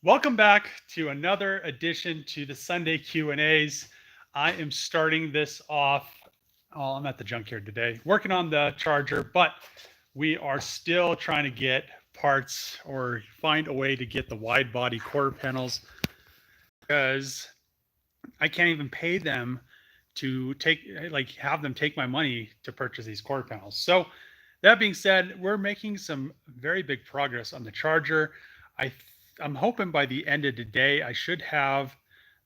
Welcome back to another edition to the Sunday Q&As. I am starting this off. Oh, I'm at the Junkyard today, working on the charger, but we are still trying to get parts or find a way to get the wide body quarter panels because I can't even pay them to have them take my money to purchase these quarter panels. So that being said, we're making some very big progress on the charger. I I'm hoping by the end of the day I should have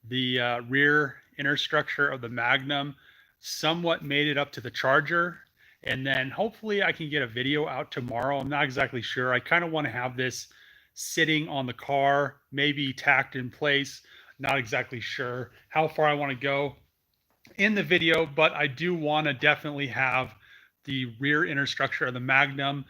the rear inner structure of the Magnum somewhat made it up to the charger, and then hopefully I can get a video out tomorrow. I'm not exactly sure. I kind of want to have this sitting on the car, maybe tacked in place. Not exactly sure how far I want to go in the video, but I do want to definitely have the rear inner structure of the Magnum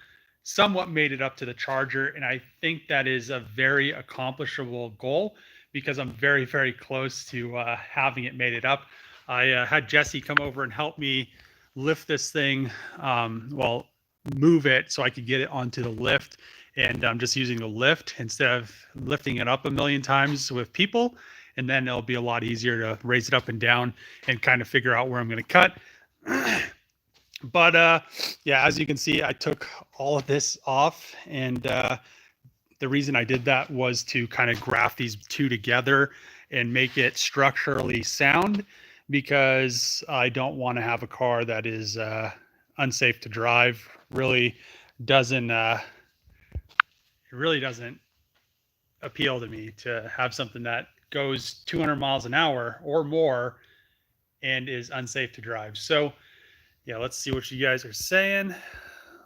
somewhat made it up to the charger. And I think that is a very accomplishable goal because I'm very, very close to having it made it up. I had Jesse come over and help me lift this thing, move it so I could get it onto the lift. And I'm just using the lift instead of lifting it up a million times with people. And then it'll be a lot easier to raise it up and down and kind of figure out where I'm going to cut. But yeah, as you can see, I took all of this off, and the reason I did that was to kind of graft these two together and make it structurally sound, because I don't want to have a car that is unsafe to drive. Really doesn't it really doesn't appeal to me to have something that goes 200 miles an hour or more and is unsafe to drive. So yeah, let's see what you guys are saying.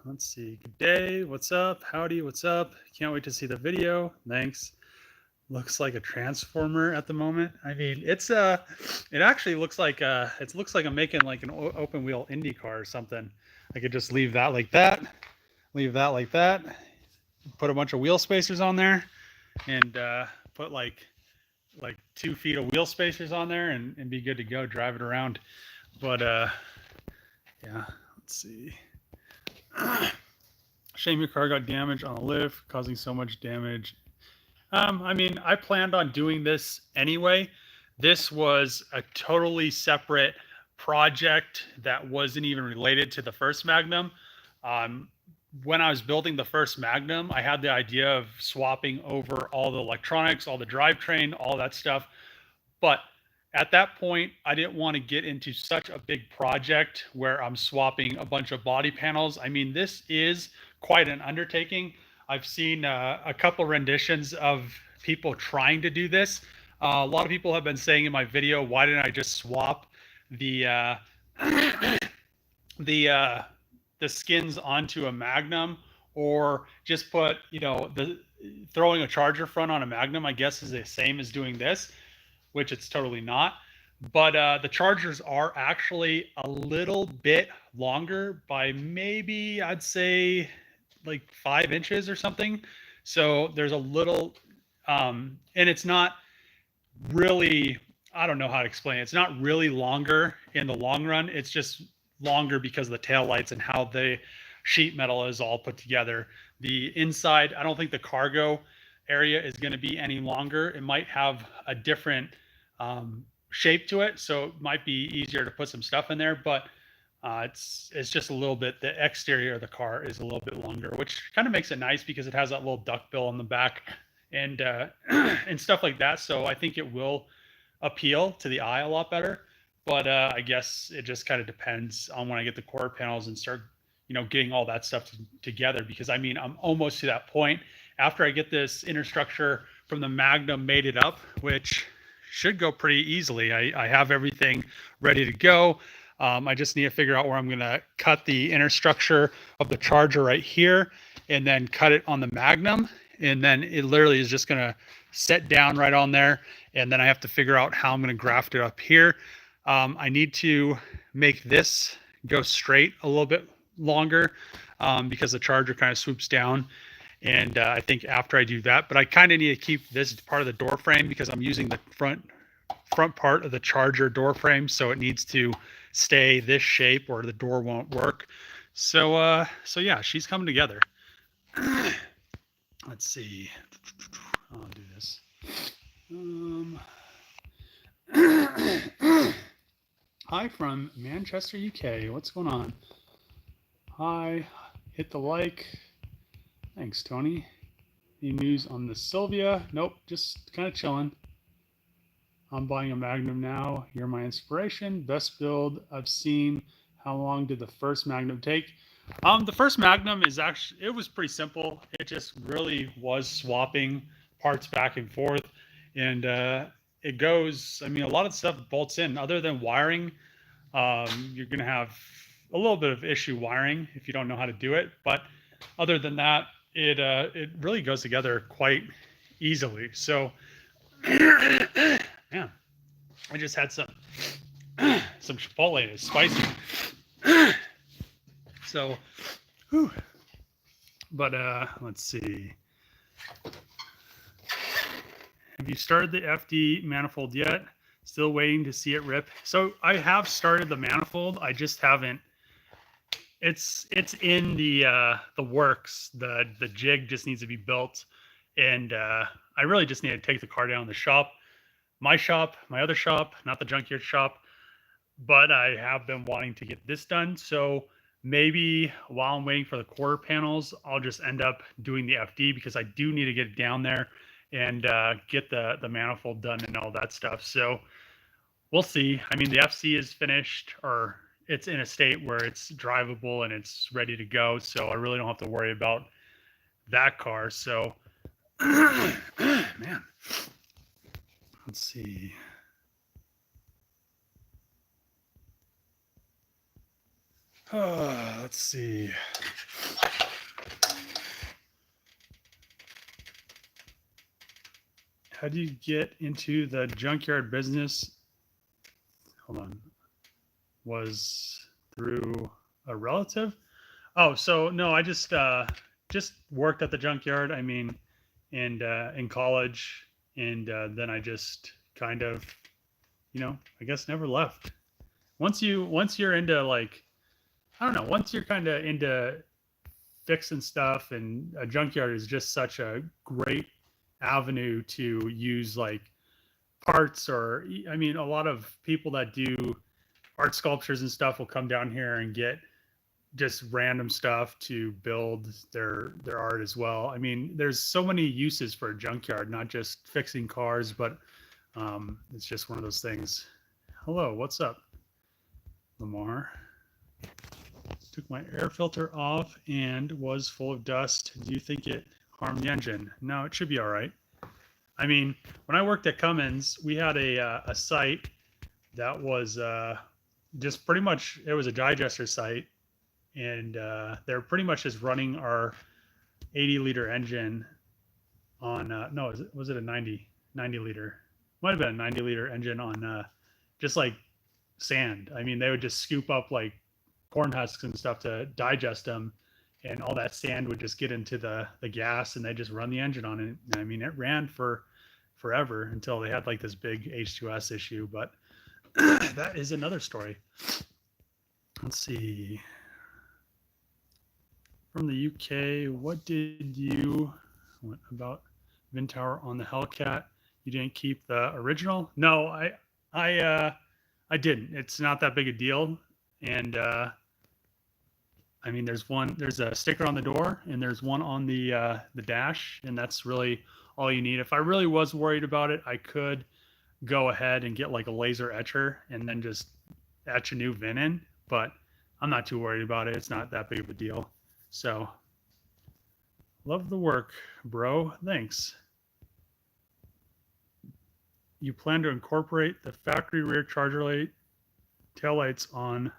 Let's see. Good day. What's up? Howdy. What's up? Can't wait to see the video. Thanks. Looks like a transformer at the moment. I mean, it actually looks like I'm making like an open wheel Indy car or something. I could just leave that like that, leave that like that, put a bunch of wheel spacers on there, and put like 2 feet of wheel spacers on there, and be good to go. Drive it around. But yeah, let's see. Shame your car got damaged on a lift, causing so much damage. I mean, I planned on doing this anyway. This was a totally separate project that wasn't even related to the first Magnum. When I was building the first Magnum, I had the idea of swapping over all the electronics, all the drivetrain, all that stuff. But at that point, I didn't want to get into such a big project where I'm swapping a bunch of body panels. I mean, this is quite an undertaking. I've seen a couple renditions of people trying to do this. A lot of people have been saying in my video, why didn't I just swap the the skins onto a Magnum, or just put, throwing a charger front on a Magnum, I guess, is the same as doing this, which it's totally not. But the chargers are actually a little bit longer by maybe, I'd say, like 5 inches or something. So there's a little, and it's not really, I don't know how to explain it. It's not really longer in the long run. It's just longer because of the taillights and how the sheet metal is all put together. The inside, I don't think the cargo area is going to be any longer. It might have a different shape to it, so it might be easier to put some stuff in there, but it's just a little bit, the exterior of the car is a little bit longer, which kind of makes it nice because it has that little duckbill on the back and and stuff like that. So I think it will appeal to the eye a lot better. But I guess it just kind of depends on when I get the quarter panels and start, getting all that stuff together. Because I mean, I'm almost to that point. After I get this inner structure from the Magnum made it up, which should go pretty easily. I have everything ready to go. I just need to figure out where I'm going to cut the inner structure of the charger right here, and then cut it on the Magnum. And then it literally is just going to set down right on there. And then I have to figure out how I'm going to graft it up here. I need to make this go straight a little bit longer because the charger kind of swoops down. And I think after I do that, but I kind of need to keep this part of the door frame because I'm using the front part of the charger door frame. So it needs to stay this shape or the door won't work. So yeah, she's coming together. Let's see. I'll do this. Hi from Manchester, UK. What's going on? Hi. Hit the like. Thanks, Tony. Any news on the Sylvia? Nope, just kind of chilling. I'm buying a Magnum now. You're my inspiration. Best build I've seen. How long did the first Magnum take? The first Magnum is actually, it was pretty simple. It just really was swapping parts back and forth. And it goes, I mean, a lot of stuff bolts in. Other than wiring, you're going to have a little bit of issue wiring if you don't know how to do it. But other than that, it really goes together quite easily. So, yeah, I just had some Chipotle. It's spicy. So, whew. But let's see. Have you started the FD manifold yet? Still waiting to see it rip. So I have started the manifold. I just haven't. It's in the works. The jig just needs to be built, and I really just need to take the car down to the shop. My other shop, not the Junkyard shop. But I have been wanting to get this done. So maybe while I'm waiting for the quarter panels, I'll just end up doing the FD because I do need to get it down there and get the manifold done and all that stuff. So we'll see. I mean, the FC is finished, or it's in a state where it's drivable and it's ready to go. So I really don't have to worry about that car. So, man, let's see. Let's see. How do you get into the junkyard business? Hold on. Was through a relative? Oh, so no, I just worked at the junkyard. I mean, and in college, and then I just kind of, I guess never left. Once you're into, like, I don't know, once you're kind of into fixing stuff, and a junkyard is just such a great avenue to use, like, parts, or, I mean, a lot of people that do art sculptures and stuff will come down here and get just random stuff to build their art as well. I mean, there's so many uses for a junkyard, not just fixing cars, but it's just one of those things. Hello, what's up, Lamar? Took my air filter off and was full of dust. Do you think it harmed the engine? No, it should be all right. I mean, when I worked at Cummins, we had a site that was just pretty much, it was a digester site, and they're pretty much just running our 80-liter engine on no, was it a 90 liter? Might have been a 90-liter engine on just like sand. I mean, they would just scoop up like corn husks and stuff to digest them, and all that sand would just get into the gas, and they just run the engine on it. And I mean, it ran for forever until they had like this big H2S issue, but that is another story. Let's see. From the UK, what about Vintower on the Hellcat? You didn't keep the original? No, I didn't. It's not that big a deal. And I mean, there's a sticker on the door, and there's one on the dash, and that's really all you need. If I really was worried about it, I could go ahead and get like a laser etcher and then just etch a new VIN in, but I'm not too worried about it. It's not that big of a deal. So, love the work, bro. Thanks. You plan to incorporate the factory rear charger light taillights on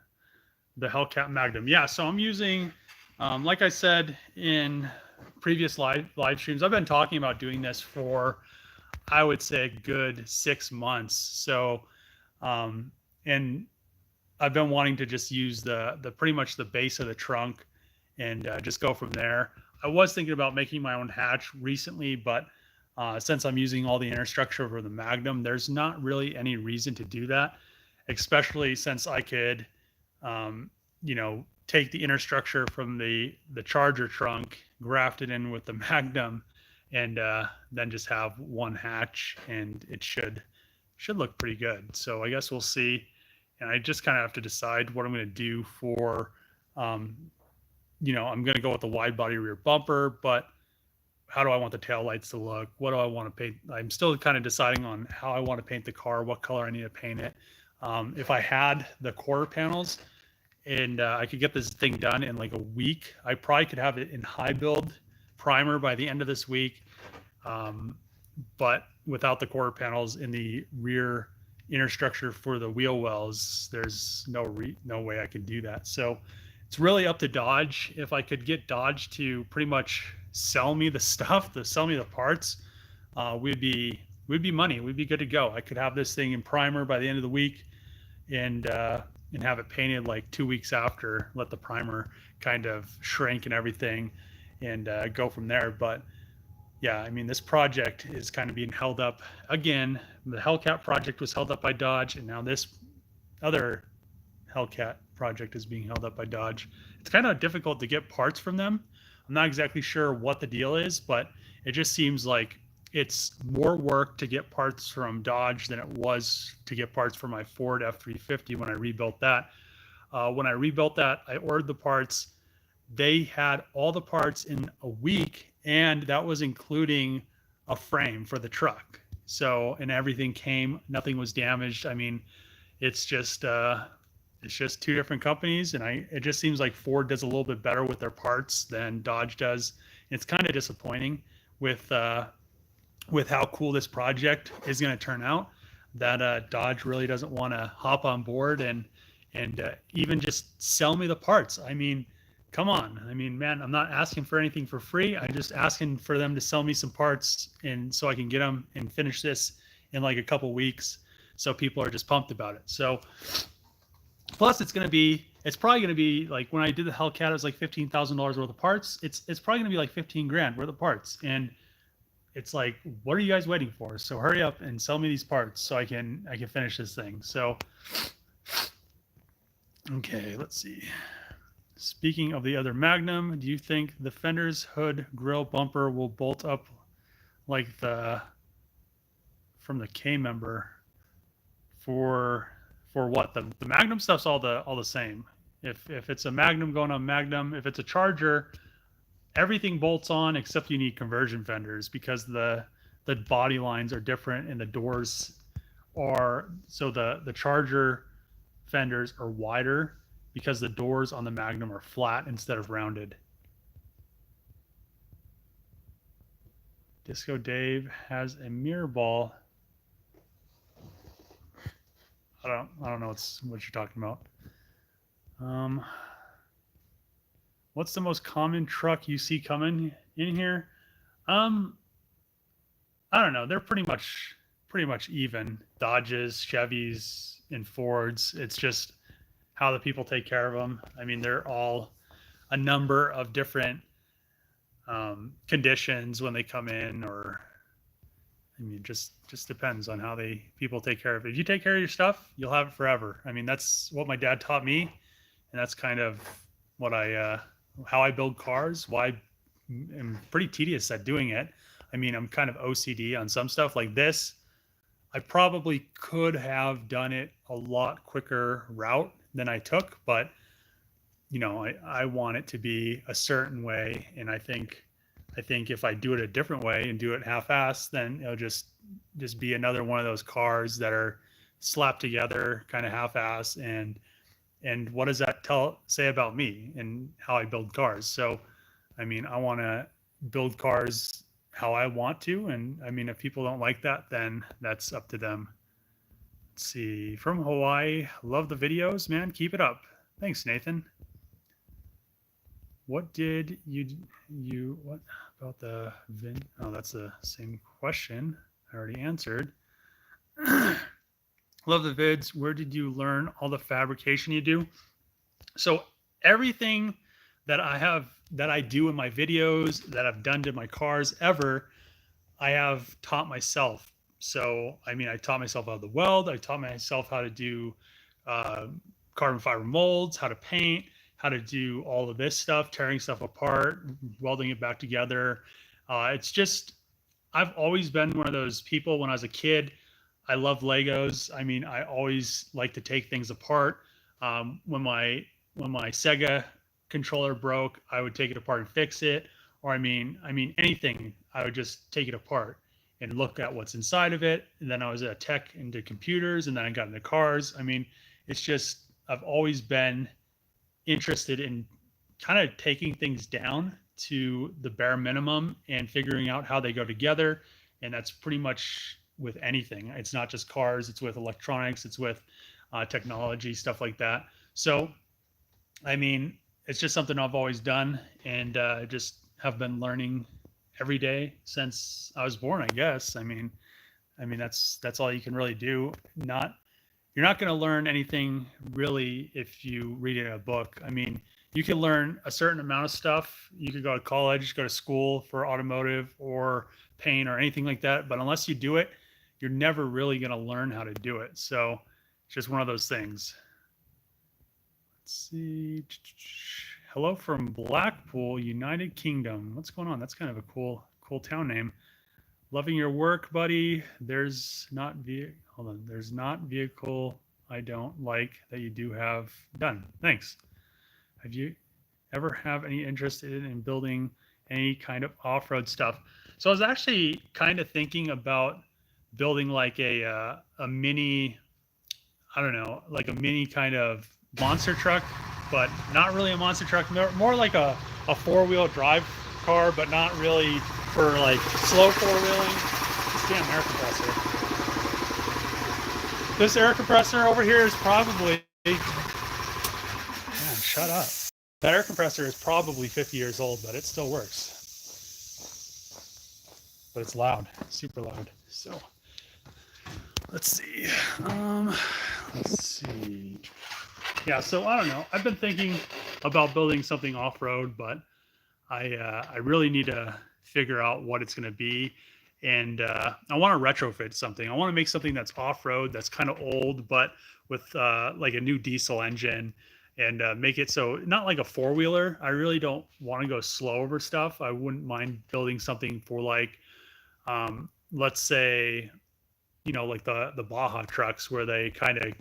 the Hellcat Magnum? Yeah, so I'm using, like I said in previous live streams, I've been talking about doing this for, I would say, a good 6 months. So, and I've been wanting to just use the pretty much the base of the trunk and just go from there. I was thinking about making my own hatch recently, but since I'm using all the inner structure over the Magnum, there's not really any reason to do that, especially since I could, take the inner structure from the Charger trunk, graft it in with the Magnum, and then just have one hatch, and it should look pretty good. So I guess we'll see. And I just kind of have to decide what I'm going to do for, um, I'm going to go with the wide body rear bumper, but how do I want the tail lights to look? What do I want to paint? I'm still kind of deciding on how I want to paint the car, what color I need to paint it. If I had the quarter panels and I could get this thing done in like a week, I probably could have it in high build primer by the end of this week. But without the quarter panels in the rear inner structure for the wheel wells, there's no way I could do that. So it's really up to Dodge. If I could get Dodge to pretty much sell me the stuff, to sell me the parts, we'd be money. We'd be good to go. I could have this thing in primer by the end of the week, and have it painted like 2 weeks after. Let the primer kind of shrink and everything, and go from there. But yeah, I mean, this project is kind of being held up again. The Hellcat project was held up by Dodge, and now this other Hellcat project is being held up by Dodge. It's kind of difficult to get parts from them. I'm not exactly sure what the deal is, but it just seems like it's more work to get parts from Dodge than it was to get parts for my Ford F-350 when I rebuilt that. When I rebuilt that, I ordered the parts. They had all the parts in a week, and that was including a frame for the truck. So, and everything came, nothing was damaged. I mean, it's just two different companies, and it just seems like Ford does a little bit better with their parts than Dodge does. It's kind of disappointing with how cool this project is going to turn out, that Dodge really doesn't want to hop on board and even just sell me the parts. I mean, come on. I mean, man, I'm not asking for anything for free. I'm just asking for them to sell me some parts, and so I can get them and finish this in like a couple weeks. So people are just pumped about it. So plus it's probably going to be like, when I did the Hellcat, it was like $15,000 worth of parts. It's probably going to be like 15 grand worth of parts. And it's like, what are you guys waiting for? So hurry up and sell me these parts so I can finish this thing. So, okay, let's see. Speaking of the other Magnum, do you think the fenders, hood, grill, bumper will bolt up like from the K member for what? The Magnum stuff's all the same. If it's a Magnum going on Magnum, if it's a Charger, everything bolts on except you need conversion fenders, because the body lines are different and the doors are, so the Charger fenders are wider because the doors on the Magnum are flat instead of rounded. Disco Dave has a mirror ball. I don't know what you're talking about. What's the most common truck you see coming in here? I don't know. They're pretty much even. Dodges, Chevys, and Fords. It's just how the people take care of them. I mean, they're all a number of different conditions when they come in, or I mean, just depends on how people take care of it. If you take care of your stuff, you'll have it forever. I mean, that's what my dad taught me, and that's kind of what how I build cars. Why I'm pretty tedious at doing it. I mean, I'm kind of OCD on some stuff like this. I probably could have done it a lot quicker route than I took, but I want it to be a certain way, and I think if I do it a different way and do it half-assed, then it'll just be another one of those cars that are slapped together, kind of half-assed, and what does that say about me and how I build cars? So, I mean, I want to build cars how I want to, and I mean, if people don't like that, then that's up to them. Let's see, from Hawaii, love the videos, man. Keep it up. Thanks, Nathan. What did what about the VIN? Oh, that's the same question I already answered. Love the vids. Where did you learn all the fabrication you do? So everything that I do in my videos, that I've done to my cars ever, I have taught myself. So, I mean, I taught myself how to weld. I taught myself how to do carbon fiber molds, how to paint, how to do all of this stuff, tearing stuff apart, welding it back together. It's just I've always been one of those people when I was a kid. I love Legos. I mean, I always like to take things apart. When my Sega controller broke, I would take it apart and fix it. Or I mean anything, I would just take it apart and look at what's inside of it. And then I was a tech into computers, and then I got into cars. I mean, it's just I've always been interested in kind of taking things down to the bare minimum and figuring out how they go together. And that's pretty much with anything. It's not just cars, it's with electronics, it's with technology, stuff like that. So, I mean, it's just something I've always done, and just have been learning every day since I was born, I guess. I mean that's all you can really do. Not You're not going to learn anything really if you read it in a book. I mean, you can learn a certain amount of stuff. You could go to college, go to school for automotive or paint or anything like that. But unless you do it, you're never really going to learn how to do it. So it's just one of those things. Let's see. Hello from Blackpool, United Kingdom. What's going on? That's kind of a cool town name. Loving your work, buddy. There's not vehicle I don't like that you do have done. Thanks. Have you ever have any interest in building any kind of off-road stuff? So I was actually kind of thinking about building like a mini, I don't know, like a mini kind of monster truck, but not really a monster truck, more like a four-wheel drive car, but not really for like slow four-wheeling. This damn air compressor. This air compressor over here is probably, man, shut up. That air compressor is probably 50 years old, but it still works. But it's loud, super loud. So let's see. Let's see. Yeah, so I don't know. I've been thinking about building something off-road, but I really need to figure out what it's going to be. And I want to retrofit something. I want to make something that's off-road, that's kind of old, but with like a new diesel engine, and make it so not like a four-wheeler. I really don't want to go slow over stuff. I wouldn't mind building something for like, let's say, like the Baja trucks where they kind of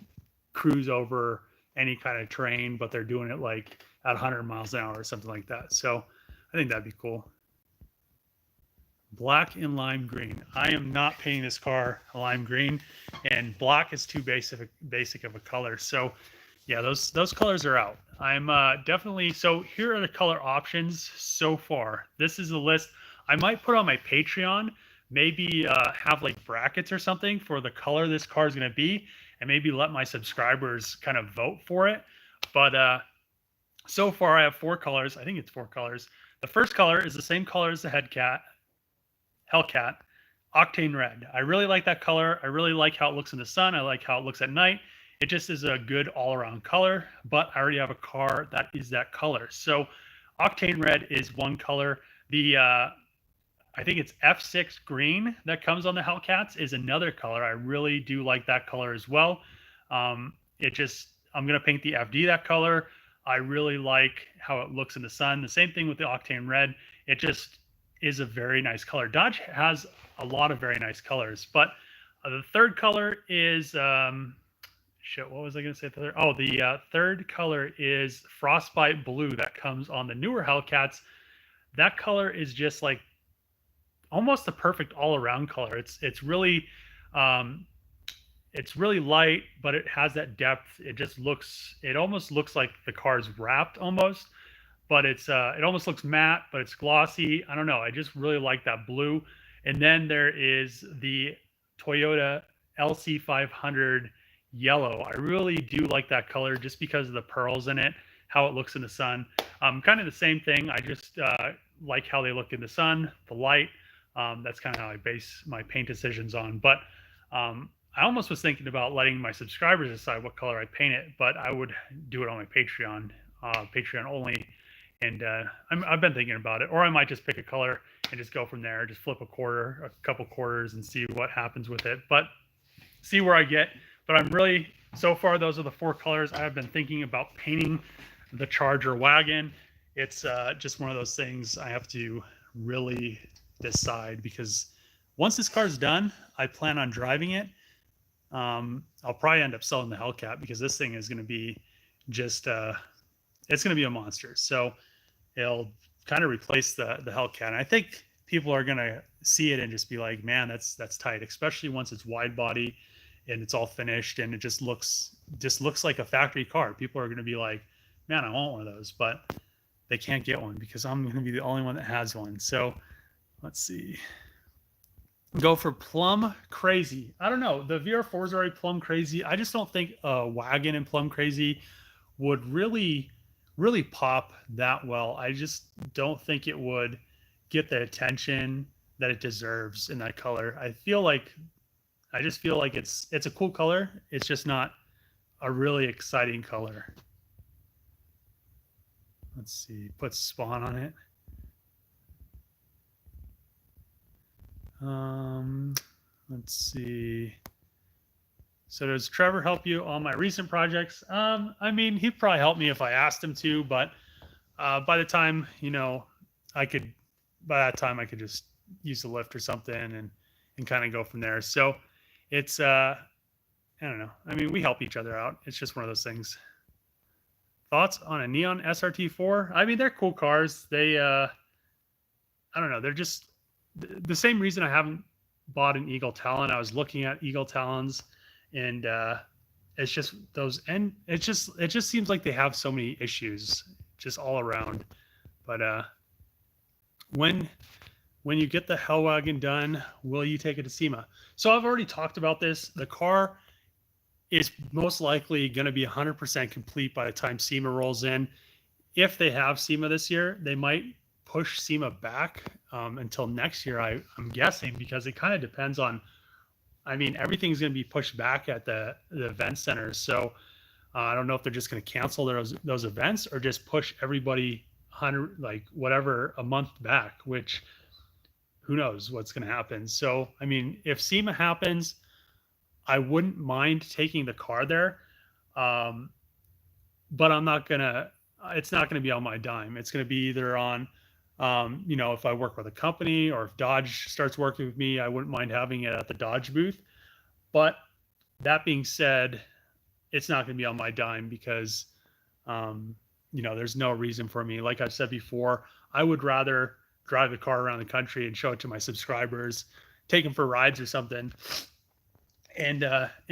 cruise over any kind of terrain, but they're doing it like at 100 miles an hour or something like that. So I think that'd be cool. Black and lime green. I am not painting this car a lime green, and black is too basic of a color. So yeah, those colors are out. I'm definitely, so here are the color options so far. This is the list. I might put on my Patreon, maybe have like brackets or something for the color this car is going to be, and maybe let my subscribers kind of vote for it. But so far I have 4 colors. I think it's 4 colors. The first color is the same color as the Hellcat, Octane Red. I really like that color. I really like how it looks in the sun. I like how it looks at night. It just is a good all-around color, but I already have a car that is that color. So Octane Red is one color. The I think it's F6 green that comes on the Hellcats is another color. I really do like that color as well. I'm going to paint the FD that color. I really like how it looks in the sun. The same thing with the Octane Red. It just is a very nice color. Dodge has a lot of very nice colors, but the third color is, what was I going to say? The third color is Frostbite Blue that comes on the newer Hellcats. That color is just like almost the perfect all-around color. It's really light, but it has that depth. It almost looks like the car's wrapped almost, but it almost looks matte, but it's glossy. I don't know. I just really like that blue. And then there is the Toyota LC500 yellow. I really do like that color just because of the pearls in it, how it looks in the sun. Kind of the same thing. I just like how they look in the sun, the light. That's kind of how I base my paint decisions on. But I almost was thinking about letting my subscribers decide what color I paint it, but I would do it on my Patreon, Patreon only. And I've been thinking about it, or I might just pick a color and just go from there, just flip a couple quarters and see what happens with it, but see where I get. But I'm really, so far, those are the 4 colors. I have been thinking about painting the Charger wagon. It's just one of those things I have to really decide, because once this car's done, I plan on driving it. I'll probably end up selling the Hellcat because this thing is going to be just it's going to be a monster. So it'll kind of replace the Hellcat. And I think people are going to see it and just be like, man, that's tight, especially once it's wide body and it's all finished and it just looks like a factory car. People are going to be like, man, I want one of those, but they can't get one because I'm going to be the only one that has one. So let's see. Go for plum crazy. I don't know. The VR4 is already plum crazy. I just don't think a wagon and plum crazy would really pop that well. I just don't think it would get the attention that it deserves in that color. I just feel like it's a cool color. It's just not a really exciting color. Let's see. Put Spawn on it. Let's see. So does Trevor help you on my recent projects? I mean, he'd probably help me if I asked him to, but by that time I could just use the lift or something and kind of go from there. So it's I don't know. I mean, we help each other out. It's just one of those things. Thoughts on a Neon SRT4? I mean, they're cool cars. They I don't know. They're just the same reason I haven't bought an Eagle Talon. I was looking at Eagle Talons, and it's just those, and it just seems like they have so many issues just all around. But when you get the Hellwagon done, will you take it to SEMA? So I've already talked about this. The car is most likely going to be 100% complete by the time SEMA rolls in. If they have SEMA this year, they might push SEMA back until next year, I'm guessing, because it kind of depends on, I mean, everything's going to be pushed back at the event centers. So I don't know if they're just going to cancel those events or just push everybody 100, like whatever, a month back, which who knows what's going to happen. So, I mean, if SEMA happens, I wouldn't mind taking the car there. But I'm not going to, it's not going to be on my dime. It's going to be either on, if I work with a company or if Dodge starts working with me, I wouldn't mind having it at the Dodge booth. But that being said, it's not going to be on my dime because, there's no reason for me. Like I've said before, I would rather drive the car around the country and show it to my subscribers, take them for rides or something, and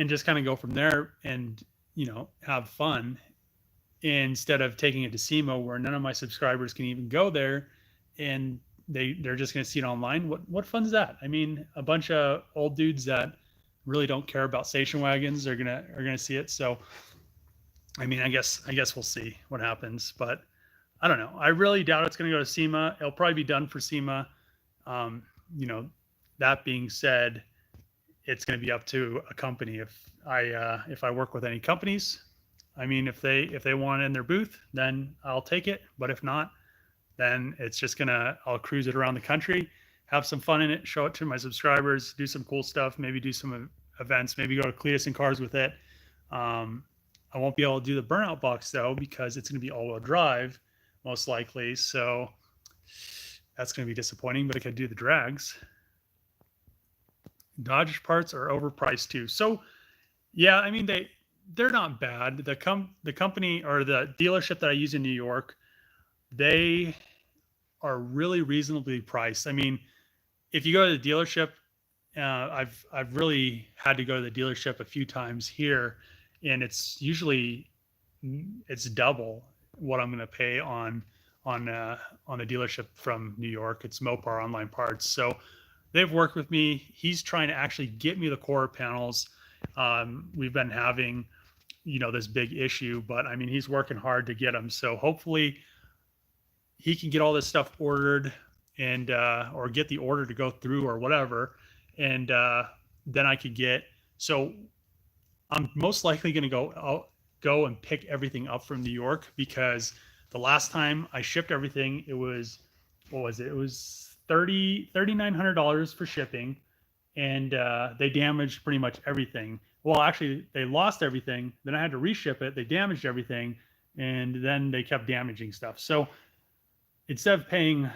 just kind of go from there and, have fun instead of taking it to SEMA where none of my subscribers can even go there. And they're just going to see it online. What fun is that? I mean, a bunch of old dudes that really don't care about station wagons are gonna see it. So, I mean, I guess we'll see what happens. But I don't know. I really doubt it's going to go to SEMA. It'll probably be done for SEMA. That being said, it's going to be up to a company. If I work with any companies, I mean, if they want it in their booth, then I'll take it. But if not, then it's just I'll cruise it around the country, have some fun in it, show it to my subscribers, do some cool stuff, maybe do some events, maybe go to Cletus and Cars with it. I won't be able to do the burnout box though, because it's going to be all-wheel drive, most likely. So that's going to be disappointing, but I could do the drags. Dodge parts are overpriced too. So yeah, I mean, they're not bad. The company or the dealership that I use in New York, they are really reasonably priced. I mean, if you go to the dealership, I've really had to go to the dealership a few times here, and it's double what I'm going to pay on the dealership from New York. It's Mopar Online Parts. So they've worked with me. He's trying to actually get me the quarter panels. We've been having, this big issue, but I mean, he's working hard to get them. So hopefully he can get all this stuff ordered and or get the order to go through or whatever, and then I could get. So I'm most likely going to go and pick everything up from New York, because the last time I shipped everything, it was, what was it? It was $3,900 for shipping, and they damaged pretty much everything. Well, actually, they lost everything. Then I had to reship it. They damaged everything, and then they kept damaging stuff. So instead of paying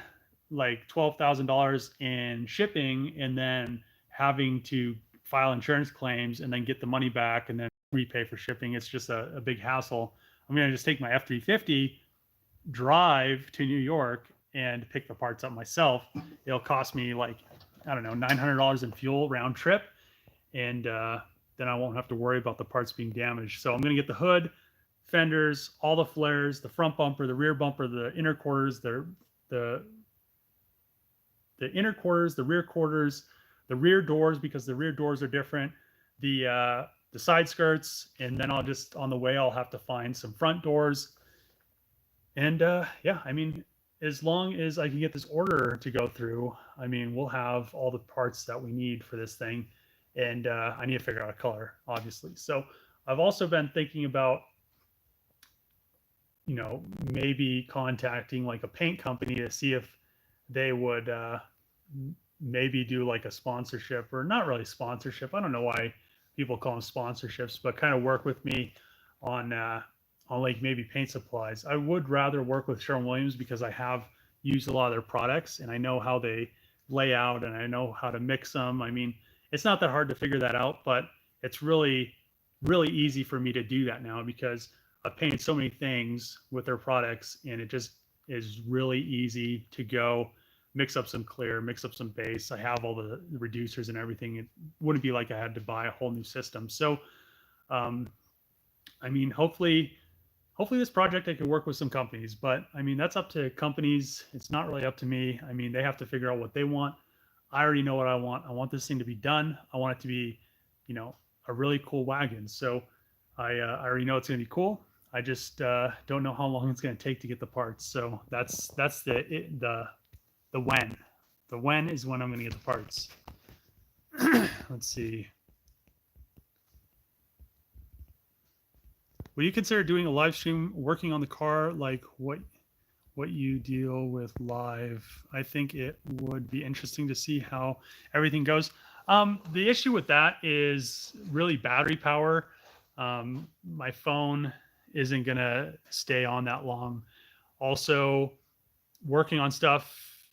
like $12,000 in shipping and then having to file insurance claims and then get the money back and then repay for shipping. It's just a big hassle. I'm going to just take my F-350, drive to New York and pick the parts up myself. It'll cost me like, I don't know, $900 in fuel round trip. And then I won't have to worry about the parts being damaged. So I'm going to get the hood, fenders, all the flares, the front bumper, the rear bumper, the inner quarters, the inner quarters, the rear quarters, the rear doors, because the rear doors are different, the side skirts, and then I'll just, on the way, I'll have to find some front doors. And yeah, I mean, as long as I can get this order to go through, I mean, we'll have all the parts that we need for this thing. And I need to figure out a color, obviously. So I've also been thinking about, you know, maybe contacting like a paint company to see if they would maybe do like a sponsorship, or not really sponsorship. I don't know why people call them sponsorships, but kind of work with me on like maybe paint supplies. I would rather work with Sherwin-Williams because I have used a lot of their products and I know how they lay out and I know how to mix them. I mean, it's not that hard to figure that out, but it's really, really easy for me to do that now because I've painted so many things with their products, and it just is really easy to go mix up some clear, mix up some base. I have all the reducers and everything. It wouldn't be like I had to buy a whole new system. So, I mean, hopefully this project I could work with some companies, but I mean, that's up to companies. It's not really up to me. I mean, they have to figure out what they want. I already know what I want. I want this thing to be done. I want it to be, you know, a really cool wagon. So I already know it's going to be cool. I just don't know how long it's going to take to get the parts. So that's the when. The when is when I'm going to get the parts. Let's see. Would you consider doing a live stream working on the car, like what you deal with live? I think it would be interesting to see how everything goes. The issue with that is really battery power. My phone isn't gonna stay on that long. Also, working on stuff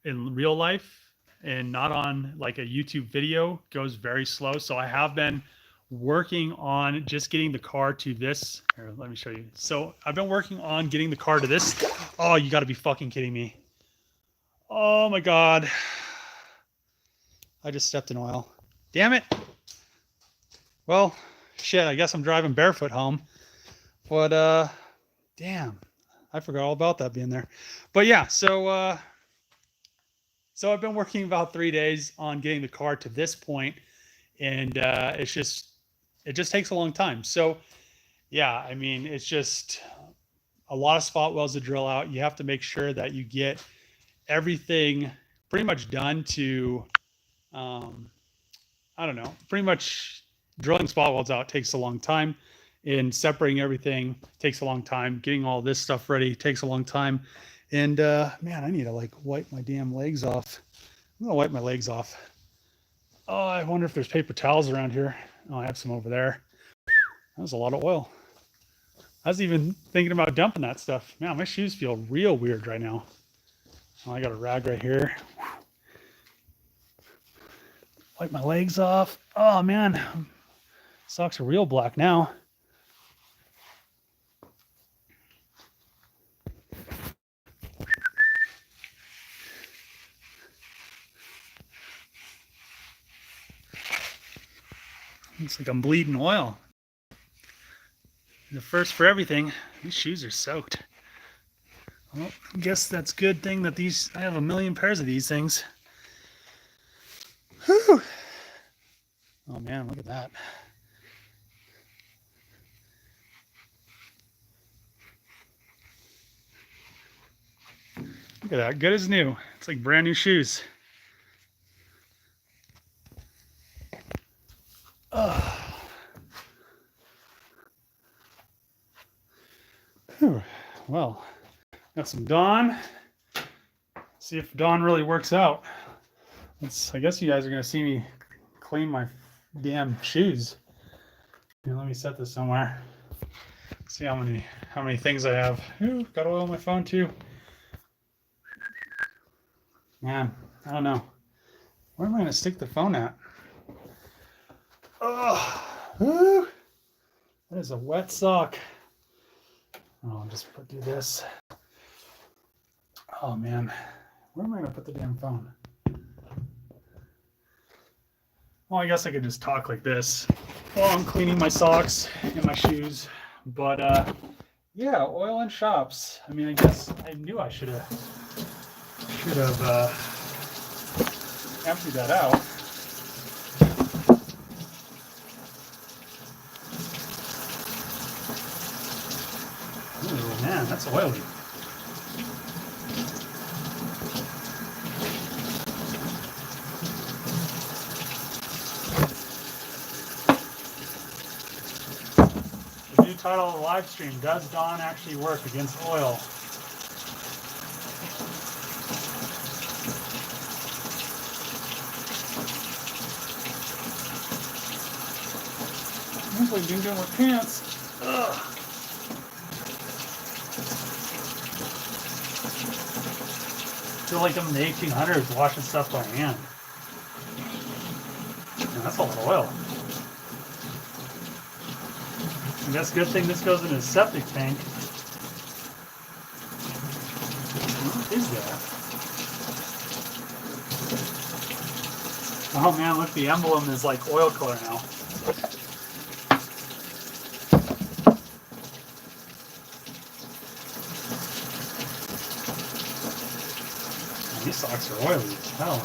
in real life and not on like a YouTube video goes very slow. So I have been working on just getting the car to this. Here, let me show you. So I've been working on getting the car to this. Oh, you got to be fucking kidding me. Oh my God. I just stepped in oil. Damn it. Well, shit, I guess I'm driving barefoot home. But damn, I forgot all about that being there. But yeah, so I've been working about 3 days on getting the car to this point, and it just takes a long time. So yeah, I mean, it's just a lot of spot welds to drill out. You have to make sure that you get everything pretty much done to, I don't know, pretty much drilling spot welds out takes a long time, and separating everything takes a long time. Getting all this stuff ready takes a long time. And man, I need to like wipe my damn legs off. I'm gonna wipe my legs off. Oh, I wonder if there's paper towels around here. Oh, I have some over there. That was a lot of oil. I was even thinking about dumping that stuff. Man, my shoes feel real weird right now. Oh, I got a rag right here. Wipe my legs off. Oh man, socks are real black now. Looks like I'm bleeding oil. The first for everything. These shoes are soaked. Well, I guess that's a good thing that I have a million pairs of these things. Whew. Oh man, look at that. Look at that, good as new. It's like brand new shoes. Well, got some Dawn. See if Dawn really works out. I guess you guys are gonna see me clean my damn shoes. Here, let me set this somewhere. See how many things I have. Ooh, got oil on my phone too. Man, I don't know. Where am I going to stick the phone at? Oh, that is a wet sock. Oh, I'll just do this. Oh man, where am I going to put the damn phone? Well, I guess I could just talk like this while I'm cleaning my socks and my shoes. But yeah, oil and shops. I mean, I guess I knew I should have emptied that out. Ooh, man, that's oily. The new title of the live stream: Does Dawn actually work against oil? Looks like you can with pants. Ugh. I feel like I'm in the 1800s washing stuff by hand. Man, that's a lot of oil. I guess good thing this goes in a septic tank. What is that? Oh man, look, the emblem is like oil color now. These socks are oily as hell.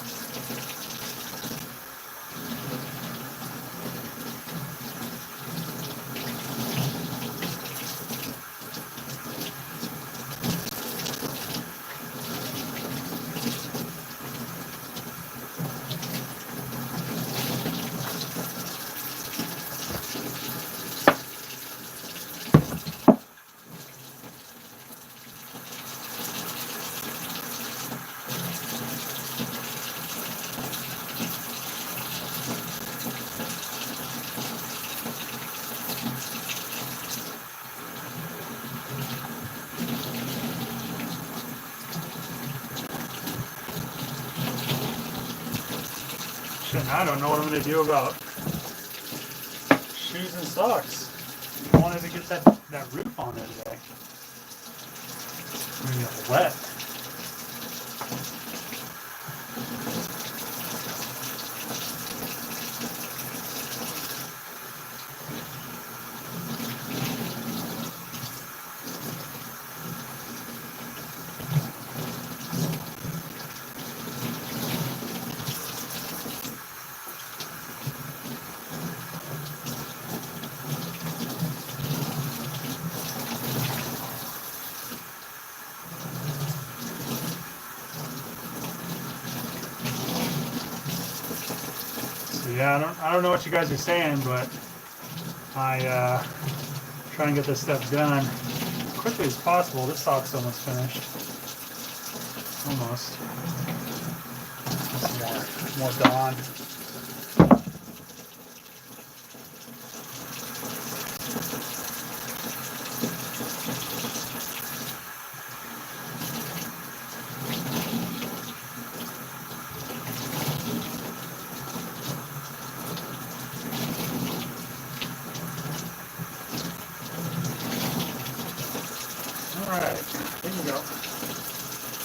I don't know what I'm going to do about shoes and socks. I wanted to get that roof on there today. It's going to get wet. Yeah, I don't know what you guys are saying, but I try and get this stuff done as quickly as possible. This sock's almost finished. Almost. Some more Dawn.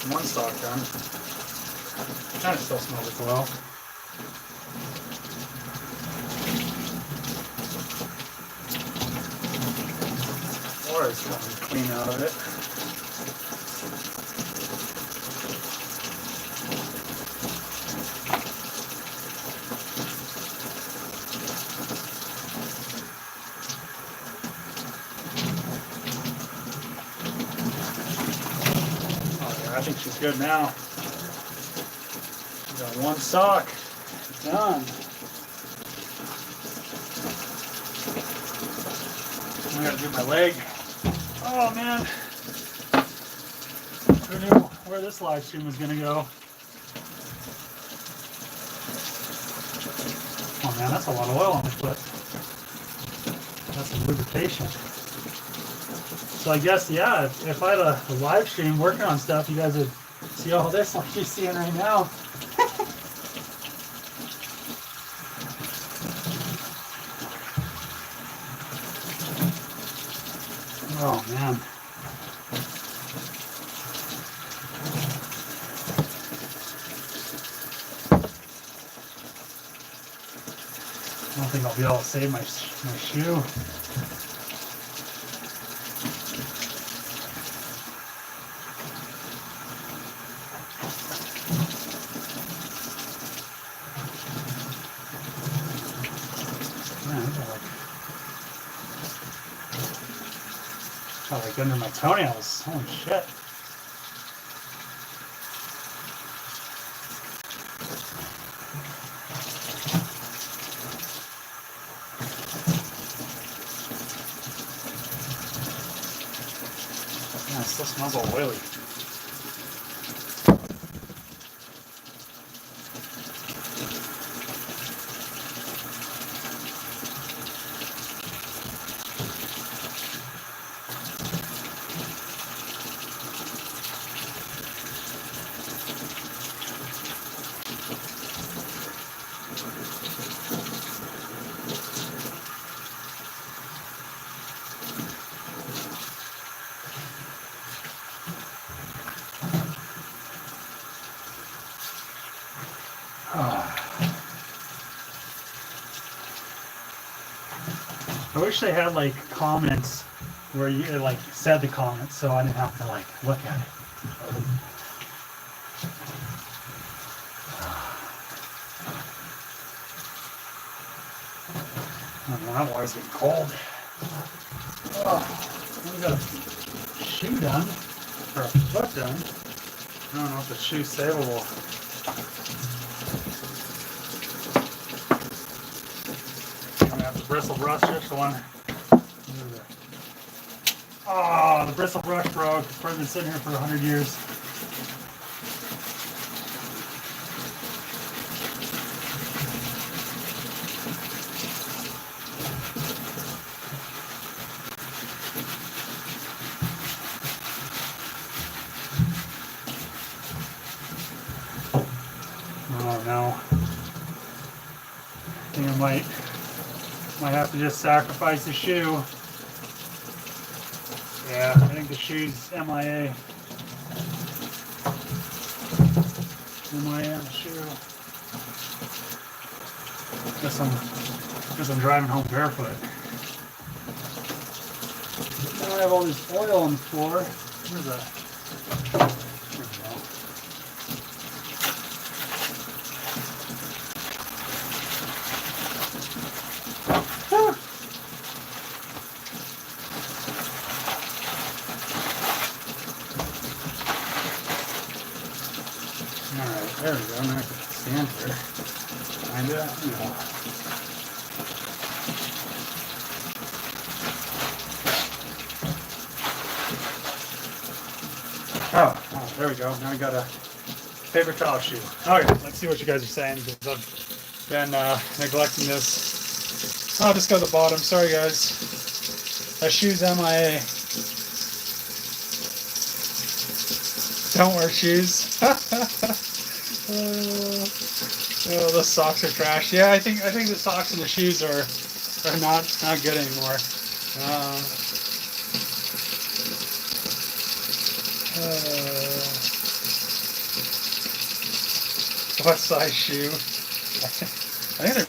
One sock done. Kind of still smells as well. Water is coming clean out of it. I think she's good now. We got one sock done. I gotta do my leg. Oh man. Who knew where this live stream was gonna go? Oh man, that's a lot of oil on my foot. That's some lubrication. So I guess, yeah, if I had a live stream working on stuff, you guys would See all this like you're seeing right now? Oh man. I don't think I'll be able to save my shoe. Like under my toenails. Holy shit. Yeah, it still smells all oily. I wish they had like comments where you like said the comments so I didn't have to like look at it. Oh, that water's getting cold. Oh, we got a shoe done, or a foot done. I don't know if the shoe's savable. Bristle brush, just one. Oh, the bristle brush broke. It's probably been sitting here for 100 years. Oh no. I think I might have to just sacrifice the shoe. Yeah, I think the shoe's MIA. MIA on the shoe. Guess I'm driving home barefoot. Now I have all this oil on the floor. Where's that? Alright, there we go. Now I can stand here. Kinda, you know. Oh, there we go. Now I got a paper towel shoe. Okay, let's see what you guys are saying because I've been neglecting this. I'll just go to the bottom. Sorry, guys. That shoe's MIA. Don't wear shoes. Oh, the socks are trash. Yeah, I think the socks and the shoes are not good anymore. What size shoe? I think they're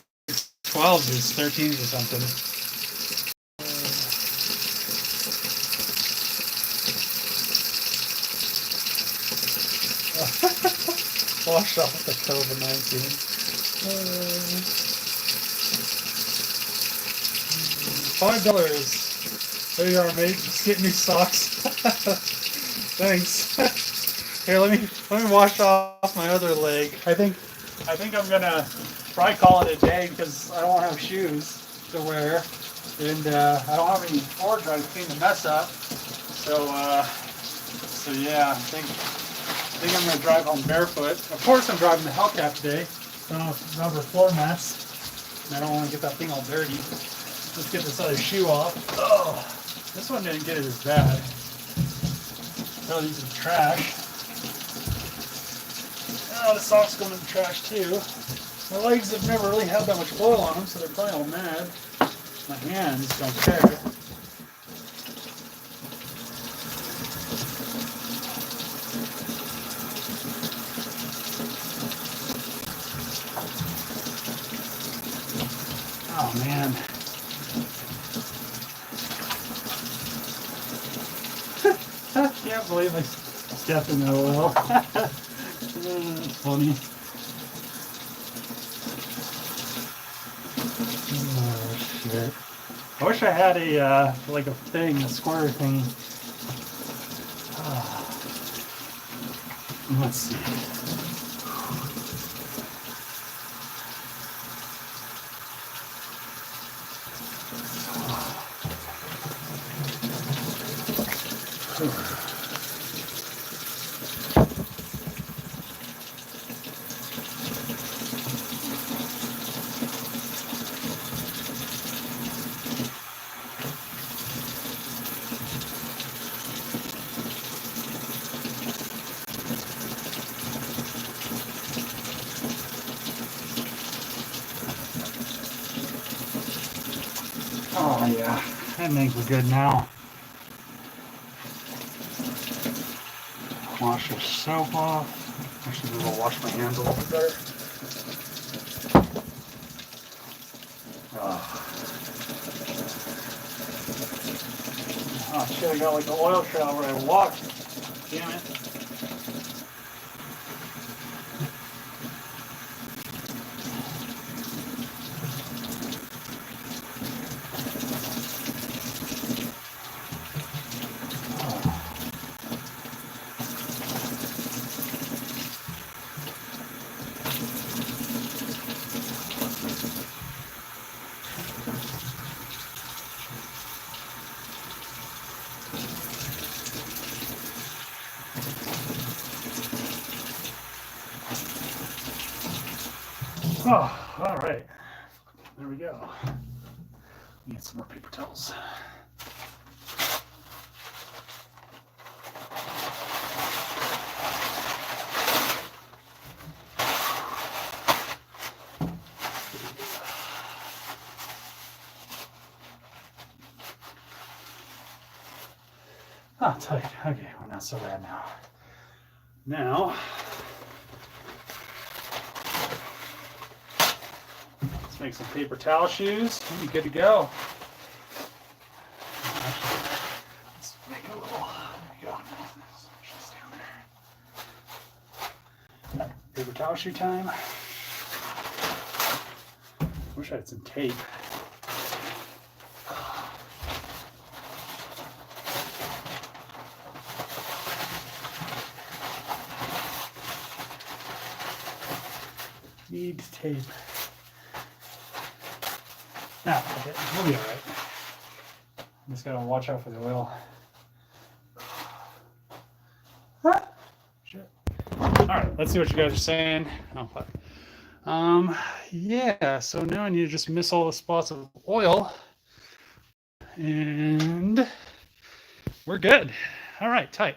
12s or 13s or something. Washed off the COVID-19. $5. There you are, mate. Just get me socks. Thanks. Here, let me wash off my other leg. I think I'm gonna probably call it a day because I don't have shoes to wear, and I don't have any floor dry to clean the mess up. So yeah, I think I'm gonna drive home barefoot. Of course, I'm driving the Hellcat today. I don't know if rubber floor mats. And I don't want to get that thing all dirty. Let's get this other shoe off. Oh, this one didn't get it as bad. Oh, these are trash. Oh, the socks going in the trash too. My legs have never really had that much oil on them, so they're probably all mad. My hands don't care. Oh man. I can't believe I stepped in that oil. That's funny. Oh shit. I wish I had a like a thing, a square thing. Let's see. Oh yeah, I think we're good now. Wash the soap off. Actually, I'm gonna wash my hands a little bit better. Oh shit, I got like an oil trail where I walked. Damn it. Oh, all right. There we go. Need some more paper towels. Ah, tight. Okay, we're not so bad now. Now, let's make some paper towel shoes. We'll be good to go. Actually, let's make a little. There we go. Just down there. Paper towel shoe time. Wish I had some tape. Need tape. Nah, okay, we'll be alright. Just gotta watch out for the oil. Shit. Alright, let's see what you guys are saying. Oh, fuck. Yeah, so now I need to just miss all the spots of oil. And we're good. Alright, tight.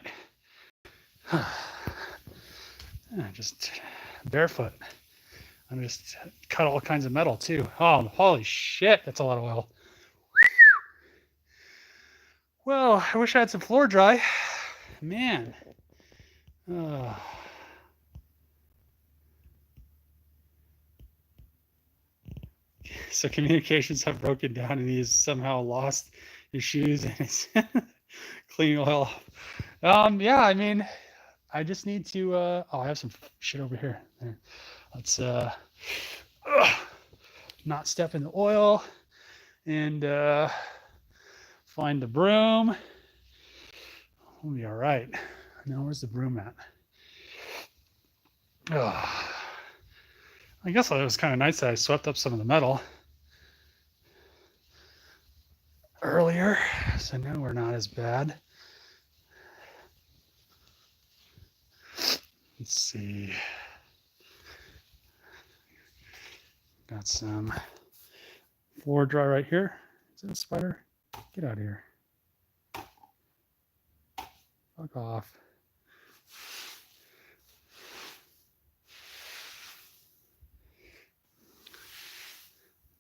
Just barefoot. I'm just cut all kinds of metal too. Oh, holy shit, that's a lot of oil. Well, I wish I had some floor dry. Man. So communications have broken down and he's somehow lost his shoes and his clean oil. Yeah, I mean, I just need to, oh, I have some shit over here. There. Let's not step in the oil and find the broom. We'll be all right. Now, where's the broom at? Oh, I guess it was kind of nice that I swept up some of the metal earlier, so now we're not as bad. Let's see. Got some floor dry right here. Is that a spider? Get out of here. Fuck off.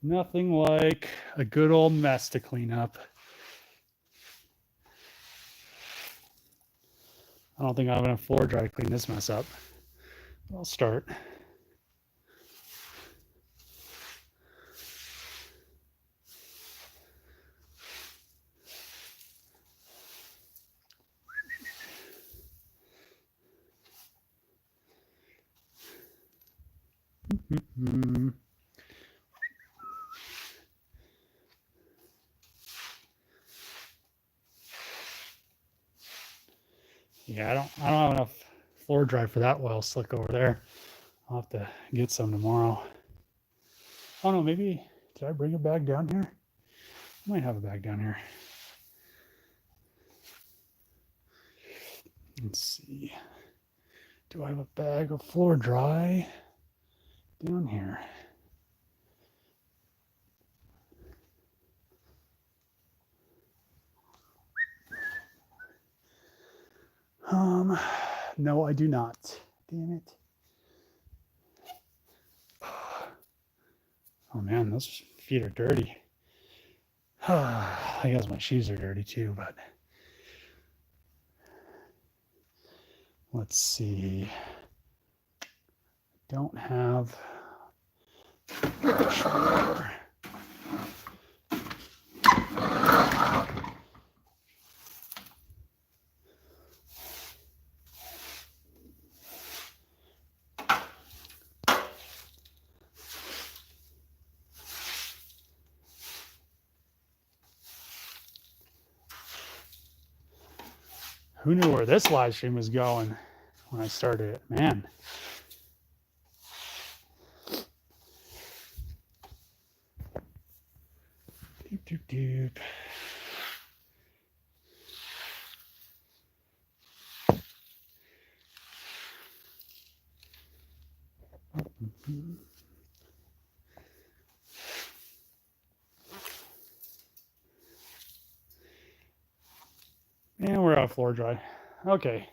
Nothing like a good old mess to clean up. I don't think I have enough floor dry to clean this mess up. I'll start. Yeah, I don't have enough floor dry for that oil slick over there. I'll have to get some tomorrow. Oh no, maybe did I bring a bag down here? I might have a bag down here. Let's see. Do I have a bag of floor dry down here? No, I do not. Damn it. Oh man, those feet are dirty. I guess my shoes are dirty too, but let's see. Don't have brush water. Who knew where this live stream was going when I started it? Man. Doop, doop, doop. And we're out of floor dry. Okay.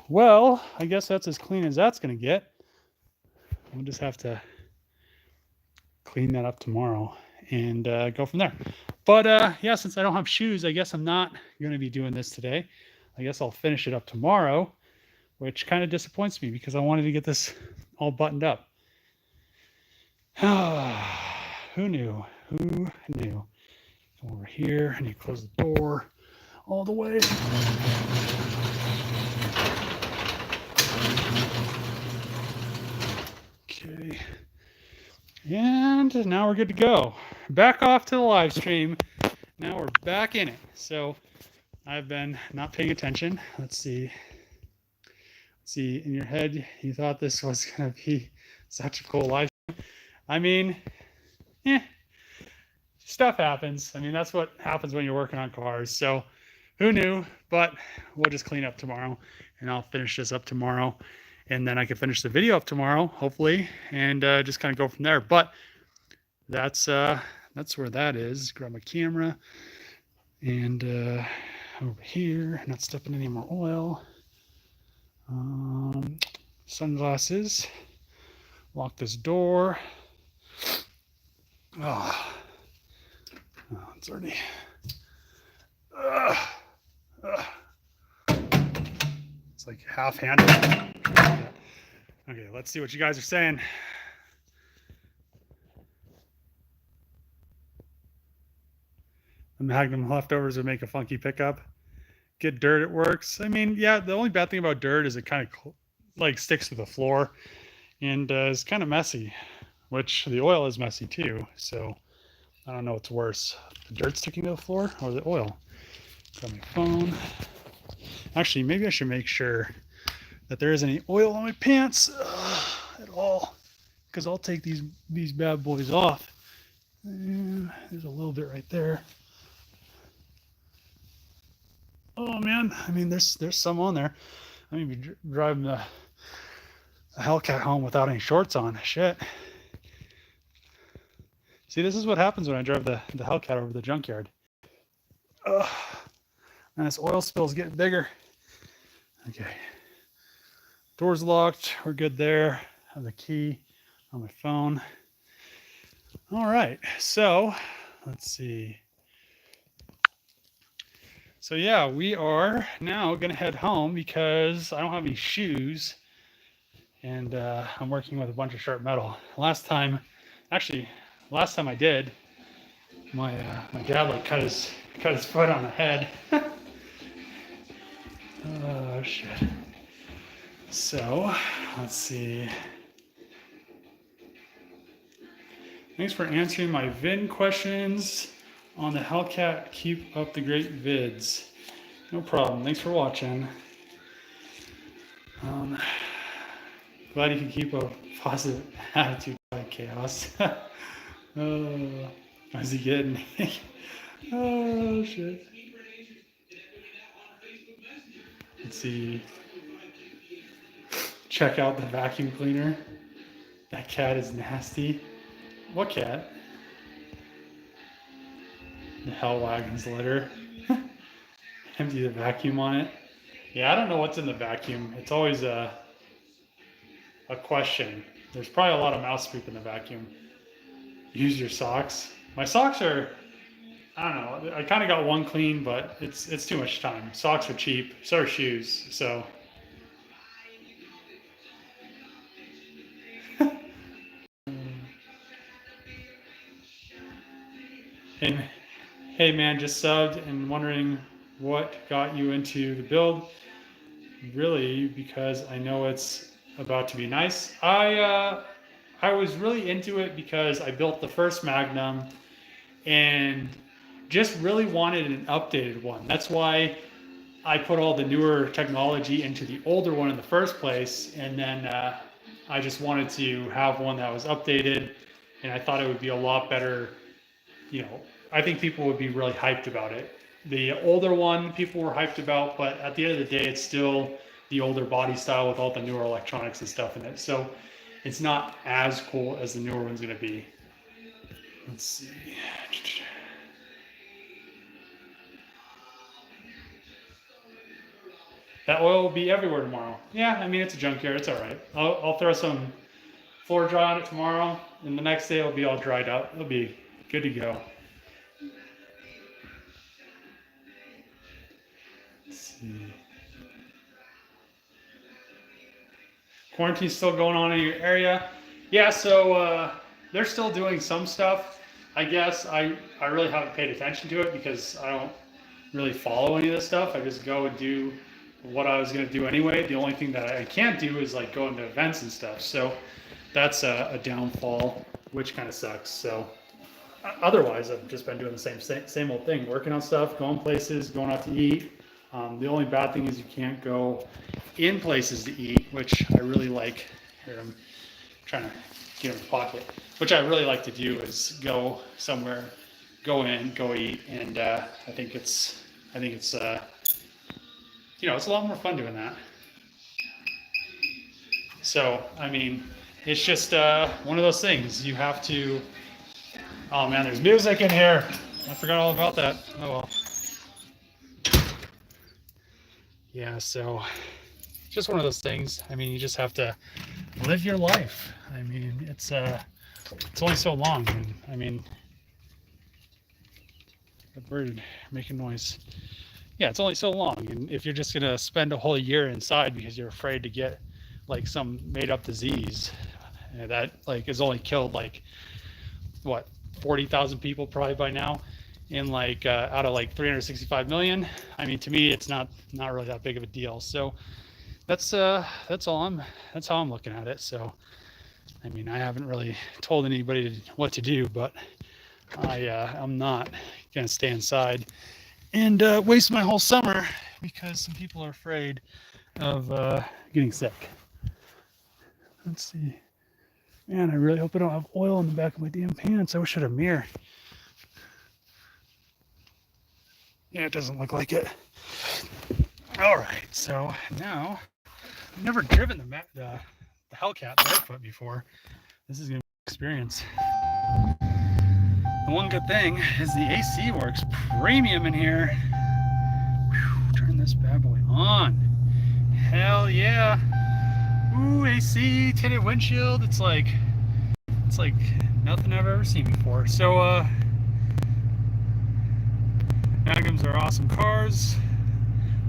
Well, I guess that's as clean as that's going to get. We'll just have to clean that up tomorrow and go from there. But yeah, since I don't have shoes, I guess I'm not going to be doing this today. I guess I'll finish it up tomorrow, which kind of disappoints me because I wanted to get this all buttoned up. Who knew? Who knew? Come over here. I need to close the door all the way. Okay. And now we're good to go. Back off to the live stream. Now we're back in it. So I've been not paying attention. Let's see. In your head, you thought this was going to be such a cool live stream. I mean, stuff happens. I mean, that's what happens when you're working on cars. So who knew? But we'll just clean up tomorrow, and I'll finish this up tomorrow. And then I can finish the video up tomorrow, hopefully, and just kind of go from there. But that's where that is. Grab my camera and over here, not stepping any more oil. Sunglasses. Lock this door. Oh, it's already. It's like half-handed. Okay, let's see what you guys are saying. The Magnum leftovers would make a funky pickup. Get dirt, it works. I mean, yeah, the only bad thing about dirt is it kind of like sticks to the floor and is kind of messy, which the oil is messy too. So I don't know what's worse, the dirt sticking to the floor or the oil. Got my phone. Actually, maybe I should make sure that there isn't any oil on my pants at all, because I'll take these bad boys off. And there's a little bit right there. Oh man, I mean, there's some on there. I mean, be driving the Hellcat home without any shorts on. Shit. See, this is what happens when I drive the Hellcat over the junkyard. And this oil spill is getting bigger. Okay. Door's locked. We're good there. I have the key on my phone. All right, so let's see. So yeah, we are now gonna head home because I don't have any shoes, and I'm working with a bunch of sharp metal. Last time I did, my dad like cut his foot on the head. Oh shit. So let's see. Thanks for answering my VIN questions on the Hellcat. Keep up the great vids. No problem. Thanks for watching. Glad you can keep a positive attitude by chaos. How's he getting? Oh shit. Let's see. Check out the vacuum cleaner. That cat is nasty. What cat? The Hell Wagon's litter. Empty the vacuum on it. Yeah, I don't know what's in the vacuum. It's always a question. There's probably a lot of mouse poop in the vacuum. Use your socks. My socks are, I don't know. I kind of got one clean, but it's too much time. Socks are cheap. So are shoes. So. Hey man, just subbed and wondering what got you into the build. Really, because I know it's about to be nice. I was really into it because I built the first Magnum and just really wanted an updated one. That's why I put all the newer technology into the older one in the first place, and then I just wanted to have one that was updated, and I thought it would be a lot better. You know, I think people would be really hyped about it. The older one people were hyped about, but at the end of the day, it's still the older body style with all the newer electronics and stuff in it. So it's not as cool as the newer one's going to be. Let's see. That oil will be everywhere tomorrow. Yeah, I mean, it's a junkyard. It's all right. I'll throw some floor dry on it tomorrow, and the next day it'll be all dried up. It'll be good to go. Let's see. Quarantine's still going on in your area? Yeah, so they're still doing some stuff. I guess I really haven't paid attention to it because I don't really follow any of this stuff. I just go and do what I was going to do anyway. The only thing that I can't do is like go into events and stuff. So that's a downfall, which kind of sucks. So otherwise, I've just been doing the same old thing, working on stuff, going places, going out to eat. The only bad thing is you can't go in places to eat, which I really like. Here, I'm trying to get in the pocket. Which I really like to do is go somewhere, go in, go eat, and I think it's you know, it's a lot more fun doing that. So I mean, it's just one of those things. You have to. Oh man, there's music in here. I forgot all about that. Oh well. Yeah, so just one of those things. I mean, you just have to live your life. I mean, it's only so long. And, I mean, the bird making noise. Yeah, it's only so long. And if you're just gonna spend a whole year inside because you're afraid to get like some made-up disease that like is only killed like what 40,000 people probably by now, in like out of like 365 million. I mean, to me, it's not really that big of a deal. So that's how I'm looking at it. So I mean, I haven't really told anybody what to do, but I'm not gonna stay inside and waste my whole summer because some people are afraid of getting sick. Let's see. Man, I really hope I don't have oil in the back of my damn pants. I wish I had a mirror. Yeah, it doesn't look like it. All right, so now I've never driven the Hellcat Barefoot before. This is gonna be an experience. The one good thing is the AC works premium in here. Whew, turn this bad boy on. Hell yeah. Ooh, AC, tinted windshield. It's It's like nothing I've ever seen before. So Magnums are awesome cars.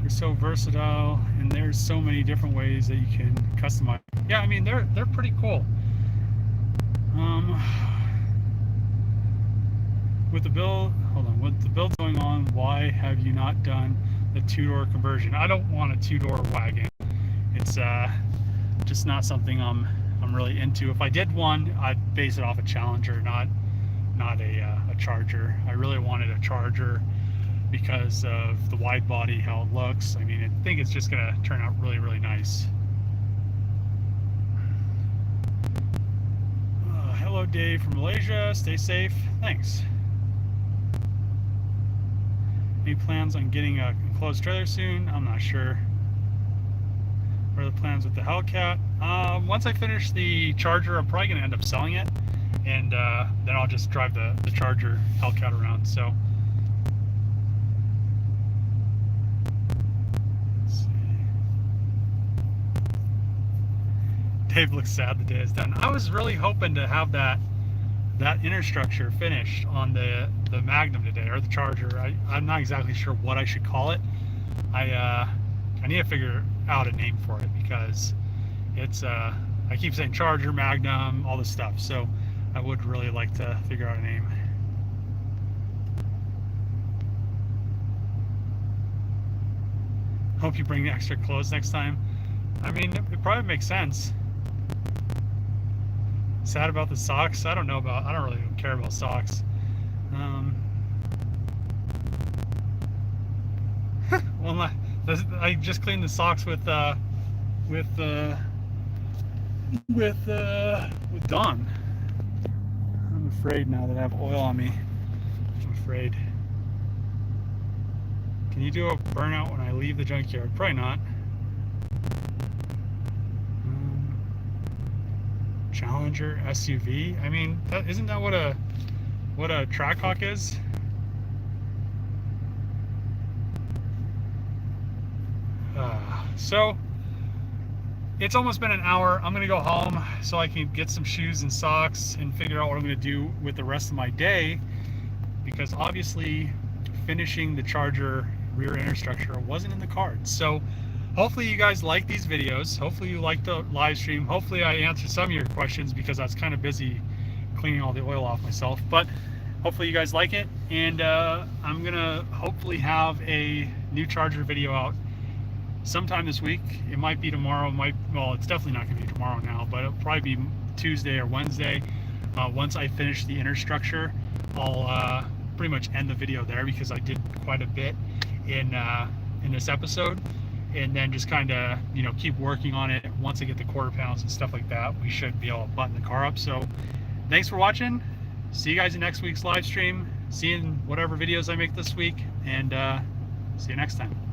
They're so versatile, and there's so many different ways that you can customize. Yeah, I mean they're pretty cool. With the build, hold on. With the build going on, why have you not done the two-door conversion? I don't want a two-door wagon. It's just not something I'm really into. If I did one, I'd base it off a Challenger, not a Charger. I really wanted a Charger because of the wide body, how it looks. I mean, I think it's just gonna turn out really, really nice. Hello, Dave from Malaysia. Stay safe. Thanks. Any plans on getting a enclosed trailer soon? I'm not sure. What are the plans with the Hellcat? Once I finish the Charger, I'm probably gonna end up selling it, and then I'll just drive the Charger Hellcat around. So. Dave looks sad the day is done. I was really hoping to have that inner structure finished on the Magnum today, or the Charger. I'm not exactly sure what I should call it. I need to figure out a name for it, because it's I keep saying Charger, Magnum, all this stuff. So I would really like to figure out a name. Hope you bring extra clothes next time. I mean, it probably makes sense. Sad about the socks. I don't really care about socks. Well, I just cleaned the socks with Dawn. I'm afraid now that I have oil on me. I'm afraid. Can you do a burnout when I leave the junkyard? Probably not. Challenger SUV. I mean, isn't that what a Trackhawk is? So it's almost been an hour. I'm gonna go home so I can get some shoes and socks and figure out what I'm gonna do with the rest of my day, because obviously finishing the Charger rear inner structure wasn't in the cards. So hopefully you guys like these videos. Hopefully you like the live stream. Hopefully I answered some of your questions, because I was kind of busy cleaning all the oil off myself. But hopefully you guys like it, and I'm gonna hopefully have a new Charger video out sometime this week. It might be tomorrow. Well, it's definitely not gonna be tomorrow now, but it'll probably be Tuesday or Wednesday. Once I finish the inner structure, I'll pretty much end the video there, because I did quite a bit in this episode. And then just kind of, keep working on it. Once I get the quarter pounds and stuff like that, we should be able to button the car up. So thanks for watching. See you guys in next week's live stream. See you in whatever videos I make this week, and see you next time.